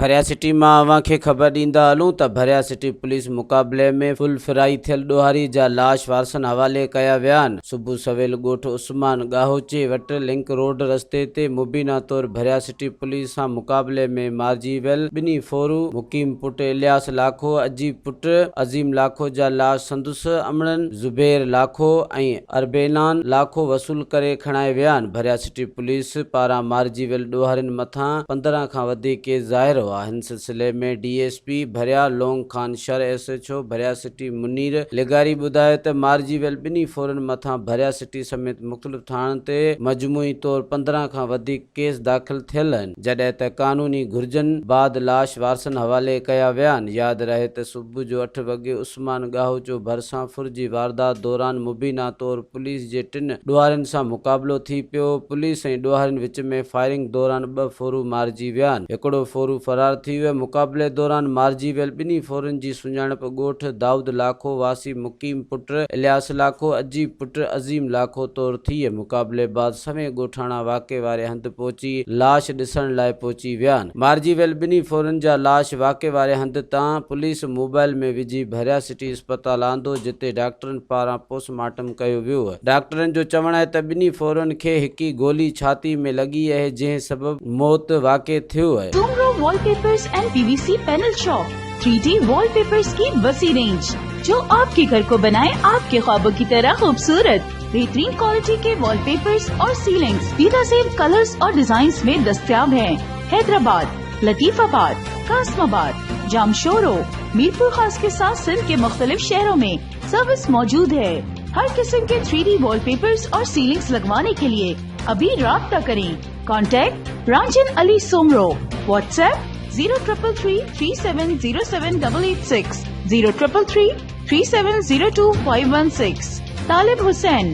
भरिया सिटी में अवां खे ख़बर ॾींदा हलूं त भरिया सिटी पुलिस मुक़ाबले में फुल फिराई थियल ॾोहारी जा लाश वारसनि हवाले कया विया आहिनि। सुबुह सवेल ॻोठ उस्मान गाहोचे वटि लिंक रोड रस्ते ते मुबीना तौर भरिया सिटी पुलिस सां मुक़ाबले में मारिजी वियल ॿिन्ही फोरू मुकीम पुट इलियास लाखो अजीब पुट अज़ीम लाखो जा लाश संदुसि अमड़न ज़ुबैर लाखो ऐं अरबेनान लाखो वसूल करे खणाए विया आहिनि। भरिया सिटी पुलिस पारां मारिजी वियल ॾोहारियुनि मथां 15 खां वधीक केस ज़ाहिर हुआ। हिन सिलसिले में डीएसपी भरिया लोंग खान शर एसएचओ भरिया सिटी मुनीर लिगारी ॿुधायो त मारिजी वियल ॿिन्ही फोरनि मथां भरिया सिटी समेत मुख़्तलिफ़ थाणनि ते मजमूई तौर 15 खां वधीक केस दाख़िल थियल आहिनि, जॾहिं त कानूनी घुर्जनि बाद लाश वारसनि हवाले कया विया आहिनि। यादि रहे त सुबुह जो 8 वॻे उस्मान गाहोचो भरिसां फुर जी वारदात दौरान मुबीना तौर पुलिस जे 3 ॾोहारियुनि सां मुक़ाबिलो थी पियो। पुलिस ऐं ॾोहारियुनि विच में फायरिंग दौरान 2 फोरू मारिजी विया आहिनि, हिकिड़ो फोरू फरार थी वियो। मुक़ाबले दौरान मारिजी वियल ॿिन्ही फोरनि जी सुञाणप ॻोठ दाऊद लाखो वासी मुकीम पुट इलियास लाखो अजीब पुट अज़ीम लाखो तौर थी है। मुक़ाबले बाद समें ॻोठाणा वाक़े वारे हंधि पहुची लाश ॾिसण लाइ पहुची विया आहिनि। मारिजी वियल ॿिन्ही फोरनि जा लाश वाक़े वारे हंधि तां पुलिस मोबाइल में विझी भरिया सिटी अस्पताल आंदो, जिते डॉक्टरनि पारां पोस्टमार्टम कयो वियो। डॉक्टरनि जो चवणु आहे त ॿिन्ही फोरनि खे हिकु गोली छाती में लॻी आहे, जंहिं सबबु मौत वाक़े थियो है। Soomro wallpapers and PVC panel shop 3D wallpapers की वसी रेंज, जो आपके घर को बनाए आपके ख्वाबों की तरह खूबसूरत। बेहतरीन क्वालिटी के वॉलपेपर्स और सीलिंग्स बेहतरीन कलर्स और डिजाइन्स में दस्तयाब हैं। हैदराबाद, लतीफाबाद, कासमाबाद, जामशोरो, मीरपुर खास के साथ सिंध के मुख्तलिफ शहरों में सर्विस मौजूद है। हर किस्म के 3D वॉलपेपर्स और सीलिंग्स लगवाने के लिए अभी राब्ता करें। कॉन्टैक्ट रांजन अली सोमरो, व्हाट्सएप 0333370786, 03333702 तालिब हुसैन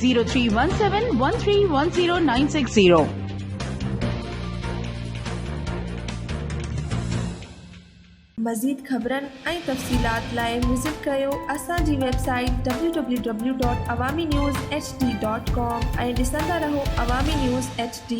0317131090। मज़ीद ख़बरनि ऐं तफ़सीलात लाइ विज़िट कयो असांजी वेबसाइट www.awamiNewsHD.com ऐं ॾिसंदा रहो अवामी न्यूज़ HD।